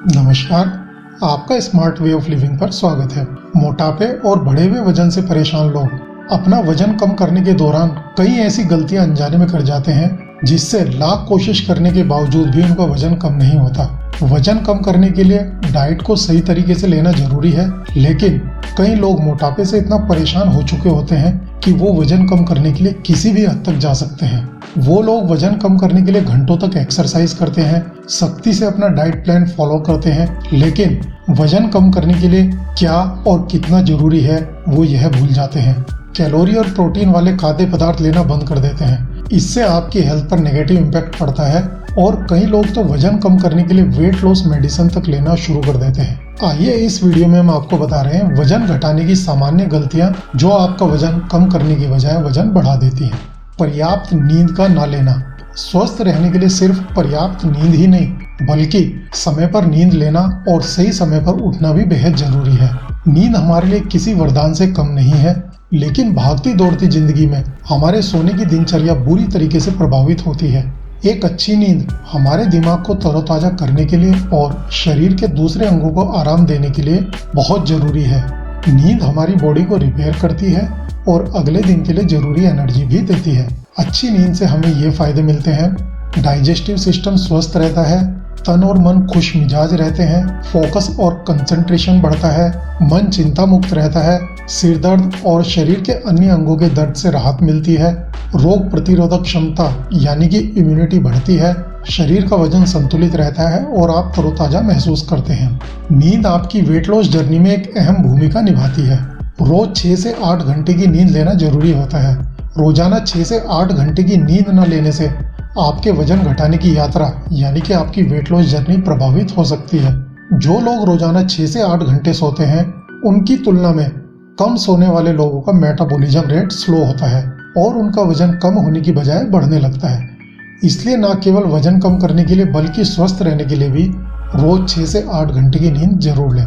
नमस्कार, आपका smart way of living पर स्वागत है। मोटापे और बढ़े हुए वजन से परेशान लोग अपना वजन कम करने के दौरान कई ऐसी गलतियां अनजाने में कर जाते हैं जिससे लाख कोशिश करने के बावजूद भी उनका वजन कम नहीं होता। वजन कम करने के लिए डाइट को सही तरीके से लेना जरूरी है, लेकिन कई लोग मोटापे से इतना परेशान हो चुके होते हैं कि वो वजन कम करने के लिए किसी भी हद तक जा सकते हैं। वो लोग वजन कम करने के लिए घंटों तक एक्सरसाइज करते हैं, सख्ती से अपना डाइट प्लान फॉलो करते हैं, लेकिन वजन कम करने के लिए क्या और कितना जरूरी है वो यह भूल जाते हैं। कैलोरी और प्रोटीन वाले खाद्य पदार्थ लेना बंद कर देते हैं। इससे आपकी हेल्थ पर नेगेटिव इम्पैक्ट पड़ता है और कई लोग तो वजन कम करने के लिए वेट लॉस मेडिसिन तक लेना शुरू कर देते हैं। आइए इस वीडियो में हम आपको बता रहे हैं वजन घटाने की सामान्य गलतियां जो आपका वजन कम करने की बजाय वजन बढ़ा देती हैं। पर्याप्त नींद का ना लेना। स्वस्थ रहने के लिए सिर्फ पर्याप्त नींद ही नहीं बल्कि समय पर नींद लेना और सही समय पर उठना भी बेहद जरूरी है। नींद हमारे लिए किसी वरदान से कम नहीं है, लेकिन भागती दौड़ती जिंदगी में हमारे सोने की दिनचर्या बुरी तरीके से प्रभावित होती है। एक अच्छी नींद हमारे दिमाग को तरोताजा करने के लिए और शरीर के दूसरे अंगों को आराम देने के लिए बहुत जरूरी है। नींद हमारी बॉडी को रिपेयर करती है और अगले दिन के लिए जरूरी एनर्जी भी देती है। अच्छी नींद से हमें ये फायदे मिलते हैं: डाइजेस्टिव सिस्टम स्वस्थ रहता है, तन और मन खुश मिजाज रहते हैं, फोकस और कंसंट्रेशन बढ़ता है, मन चिंता मुक्त रहता है, सिर दर्द और शरीर के अन्य अंगों के दर्द से राहत मिलती है, रोग प्रतिरोधक क्षमता यानी कि इम्यूनिटी बढ़ती है, शरीर का वजन संतुलित रहता है और आप तरोताजा महसूस करते हैं। नींद आपकी वेट लॉस जर्नी में एक अहम भूमिका निभाती है। रोज 6 से 8 घंटे की नींद लेना जरूरी होता है। रोजाना 6 से 8 घंटे की नींद न लेने से आपके वजन घटाने की यात्रा यानी कि आपकी वेट लॉस जर्नी प्रभावित हो सकती है। जो लोग रोजाना 6 से 8 घंटे सोते हैं उनकी तुलना में कम सोने वाले लोगों का मेटाबॉलिज्म रेट स्लो होता है और उनका वजन कम होने की बजाय बढ़ने लगता है। इसलिए न केवल वजन कम करने के लिए बल्कि स्वस्थ रहने के लिए भी रोज 6 से 8 घंटे की नींद जरूर लें।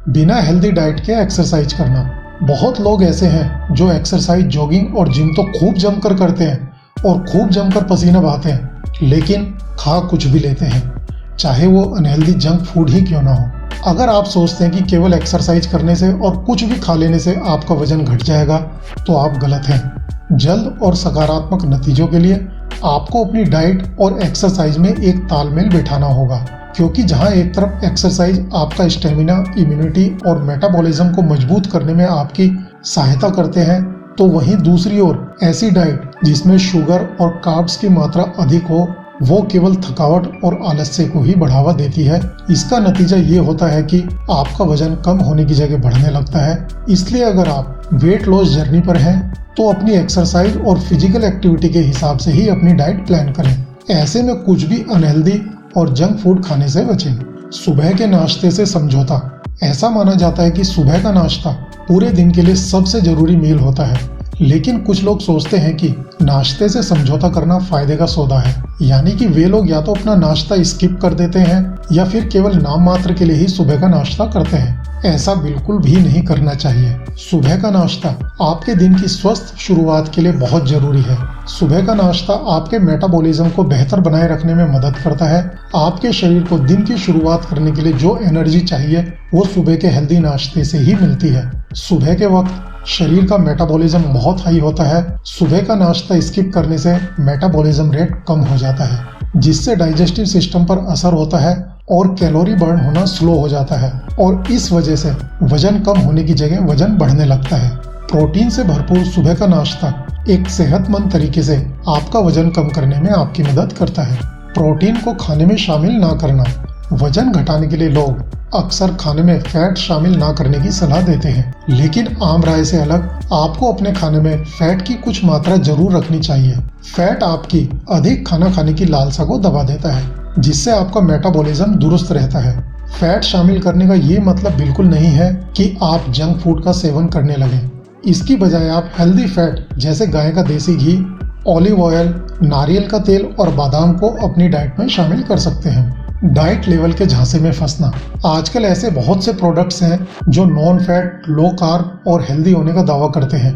बिना हेल्दी डाइट के एक्सरसाइज करना। बहुत लोग ऐसे हैं जो एक्सरसाइज, जॉगिंग और जिम तो खूब जमकर करते हैं और खूब जमकर पसीना बहाते हैं, लेकिन खा कुछ भी लेते हैं, चाहे वो अनहेल्दी जंक फूड ही क्यों ना हो। अगर आप सोचते हैं कि केवल एक्सरसाइज करने से और कुछ भी खा लेने से आपका वजन घट जाएगा तो आप गलत हैं। जल्द और सकारात्मक नतीजों के लिए आपको अपनी डाइट और एक्सरसाइज में एक तालमेल बैठाना होगा, क्योंकि जहां एक तरफ एक्सरसाइज आपका स्टेमिना, इम्यूनिटी और मेटाबॉलिज्म को मजबूत करने में आपकी सहायता करते हैं, तो वहीं दूसरी ओर ऐसी डाइट जिसमें शुगर और कार्ब्स की मात्रा अधिक हो वो केवल थकावट और आलस्य को ही बढ़ावा देती है। इसका नतीजा ये होता है कि आपका वजन कम होने की जगह बढ़ने लगता है। इसलिए अगर आप वेट लॉस जर्नी पर हैं तो अपनी एक्सरसाइज और फिजिकल एक्टिविटी के हिसाब से ही अपनी डाइट प्लान करें। ऐसे में कुछ भी अनहेल्दी और जंक फूड खाने से बचें। सुबह के नाश्ते से समझौता। ऐसा माना जाता है कि सुबह का नाश्ता पूरे दिन के लिए सबसे जरूरी मील होता है, लेकिन कुछ लोग सोचते हैं कि नाश्ते से समझौता करना फायदे का सौदा है, यानी कि वे लोग या तो अपना नाश्ता स्किप कर देते हैं या फिर केवल नाम मात्र के लिए ही सुबह का नाश्ता करते हैं। ऐसा बिल्कुल भी नहीं करना चाहिए। सुबह का नाश्ता आपके दिन की स्वस्थ शुरुआत के लिए बहुत जरूरी है। सुबह का नाश्ता आपके मेटाबॉलिज्म को बेहतर बनाए रखने में मदद करता है। आपके शरीर को दिन की शुरुआत करने के लिए जो एनर्जी चाहिए वो सुबह के हेल्दी नाश्ते से ही मिलती है। सुबह के वक्त शरीर का मेटाबॉलिज्म बहुत हाई होता है। सुबह का नाश्ता स्किप करने से मेटाबॉलिज्म रेट कम हो जाता है, जिससे डाइजेस्टिव सिस्टम पर असर होता है और कैलोरी बर्न होना स्लो हो जाता है और इस वजह से वजन कम होने की जगह वजन बढ़ने लगता है। प्रोटीन से भरपूर सुबह का नाश्ता एक सेहतमंद तरीके से आपका वजन कम करने में आपकी मदद करता है। प्रोटीन को खाने में शामिल ना करना। वजन घटाने के लिए लोग अक्सर खाने में फैट शामिल ना करने की सलाह देते हैं, लेकिन आम राय से अलग आपको अपने खाने में फैट की कुछ मात्रा जरूर रखनी चाहिए। फैट आपकी अधिक खाना खाने की लालसा को दबा देता है, जिससे आपका मेटाबॉलिज्म दुरुस्त रहता है। फैट शामिल करने का ये मतलब बिल्कुल नहीं है कि आप जंक फूड का सेवन करने लगें। इसकी बजाय आप हेल्दी फैट जैसे गाय का देसी घी, ऑलिव ऑयल, नारियल का तेल और बादाम को अपनी डाइट में शामिल कर सकते हैं। डाइट लेवल के झांसे में फंसना। आजकल ऐसे बहुत से प्रोडक्ट्स हैं जो नॉन फैट, लो कार्ब और हेल्दी होने का दावा करते हैं।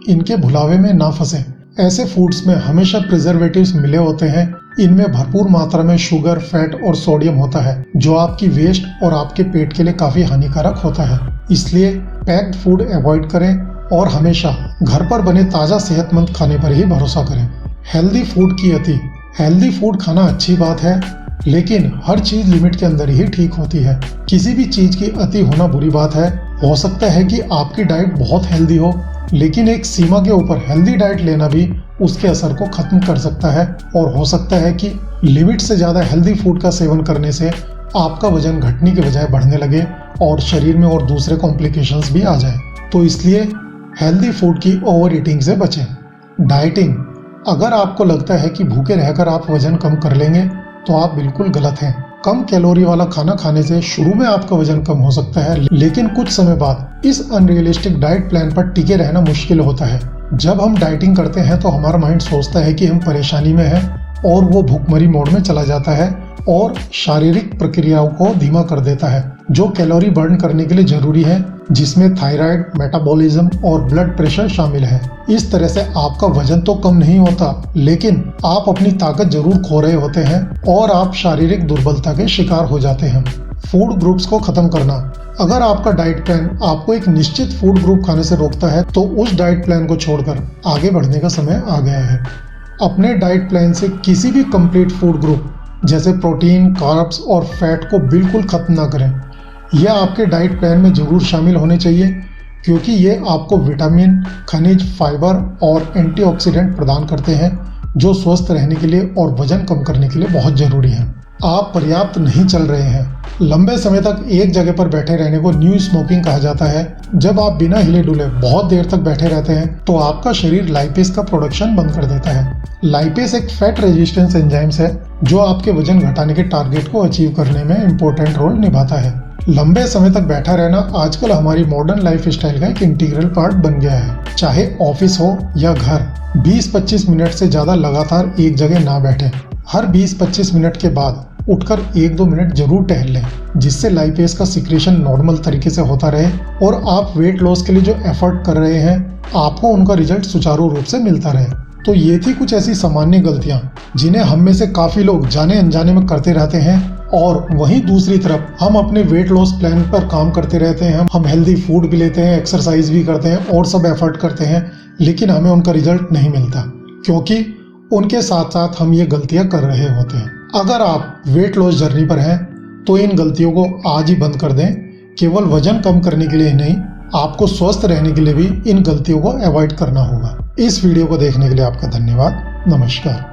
इनके भुलावे में ना फंसें। ऐसे फूड्स में हमेशा प्रिजर्वेटिव्स मिले होते हैं इनमें भरपूर मात्रा में शुगर, फैट और सोडियम होता है जो आपकी वेस्ट और आपके पेट के लिए काफी हानिकारक होता है। इसलिए पैक्ड फूड अवॉइड करें और हमेशा घर पर बने ताज़ा सेहतमंद खाने पर ही भरोसा करें। हेल्दी फूड की अति। हेल्दी फूड खाना अच्छी बात है, लेकिन हर चीज लिमिट के अंदर ही ठीक होती है। किसी भी चीज की अति होना बुरी बात है। हो सकता है कि आपकी डाइट बहुत हेल्दी हो, लेकिन एक सीमा के ऊपर हेल्दी डाइट लेना भी उसके असर को खत्म कर सकता है और हो सकता है कि लिमिट से ज्यादा हेल्दी फूड का सेवन करने से आपका वजन घटने के बजाय बढ़ने लगे और शरीर में और दूसरे कॉम्प्लिकेशंस भी आ जाए। तो इसलिए हेल्दी फूड की ओवर ईटिंग से बचें। डाइटिंग। अगर आपको लगता है कि भूखे रहकर आप वजन कम कर लेंगे तो आप बिल्कुल गलत हैं। कम कैलोरी वाला खाना खाने से शुरू में आपका वजन कम हो सकता है, लेकिन कुछ समय बाद इस अनरियलिस्टिक डाइट प्लान पर टिके रहना मुश्किल होता है। जब हम डाइटिंग करते हैं तो हमारा माइंड सोचता है कि हम परेशानी में हैं और वो भूखमरी मोड में चला जाता है और शारीरिक प्रक्रियाओं को धीमा कर देता है जो कैलोरी बर्न करने के लिए जरूरी है, जिसमें थायराइड, मेटाबॉलिज्म और ब्लड प्रेशर शामिल है। इस तरह से आपका वजन तो कम नहीं होता, लेकिन आप अपनी ताकत जरूर खो रहे होते हैं और आप शारीरिक दुर्बलता के शिकार हो जाते हैं। फूड ग्रुप्स को खत्म करना। अगर आपका डाइट प्लान आपको एक निश्चित फूड ग्रुप खाने से रोकता है तो उस डाइट प्लान को छोड़कर आगे बढ़ने का समय आ गया है। अपने डाइट प्लान से किसी भी कंप्लीट फूड ग्रुप जैसे प्रोटीन, कार्ब्स और फैट को बिल्कुल खत्म ना करें। यह आपके डाइट प्लान में जरूर शामिल होने चाहिए, क्योंकि ये आपको विटामिन, खनिज, फाइबर और एंटीऑक्सीडेंट प्रदान करते हैं जो स्वस्थ रहने के लिए और वजन कम करने के लिए बहुत जरूरी है। आप पर्याप्त नहीं चल रहे हैं। लंबे समय तक एक जगह पर बैठे रहने को न्यू स्मोकिंग कहा जाता है। जब आप बिना हिले डुले बहुत देर तक बैठे रहते हैं तो आपका शरीर लाइपेज का प्रोडक्शन बंद कर देता है। लाइपेज एक फैट रेजिस्टेंस एंजाइम्स है जो आपके वजन घटाने के टारगेट को अचीव करने में इम्पोर्टेंट रोल निभाता है। लंबे समय तक बैठा रहना आजकल हमारी मॉडर्न लाइफ स्टाइल का एक इंटीग्रल पार्ट बन गया है। चाहे ऑफिस हो या घर, 20-25 मिनट से ज्यादा लगातार एक जगह ना बैठे। हर 20-25 मिनट के बाद उठकर 1-2 मिनट जरूर टहल लें, जिससे लाइपेज का सिक्रेशन नॉर्मल तरीके से होता रहे और आप वेट लॉस के लिए जो एफर्ट कर रहे हैं आपको उनका रिजल्ट सुचारू रूप से मिलता रहे। तो ये थी कुछ ऐसी सामान्य गलतियां जिन्हें हम में से काफी लोग जाने अनजाने में करते रहते हैं, और वहीं दूसरी तरफ हम अपने वेट लॉस प्लान पर काम करते रहते हैं। हम हेल्दी फूड भी लेते हैं, एक्सरसाइज भी करते हैं और सब एफर्ट करते हैं, लेकिन हमें उनका रिजल्ट नहीं मिलता क्योंकि उनके साथ साथ हम ये गलतियां कर रहे होते हैं। अगर आप वेट लॉस जर्नी पर हैं तो इन गलतियों को आज ही बंद कर दें। केवल वजन कम करने के लिए ही नहीं, आपको स्वस्थ रहने के लिए भी इन गलतियों को अवॉइड करना होगा। इस वीडियो को देखने के लिए आपका धन्यवाद। नमस्कार।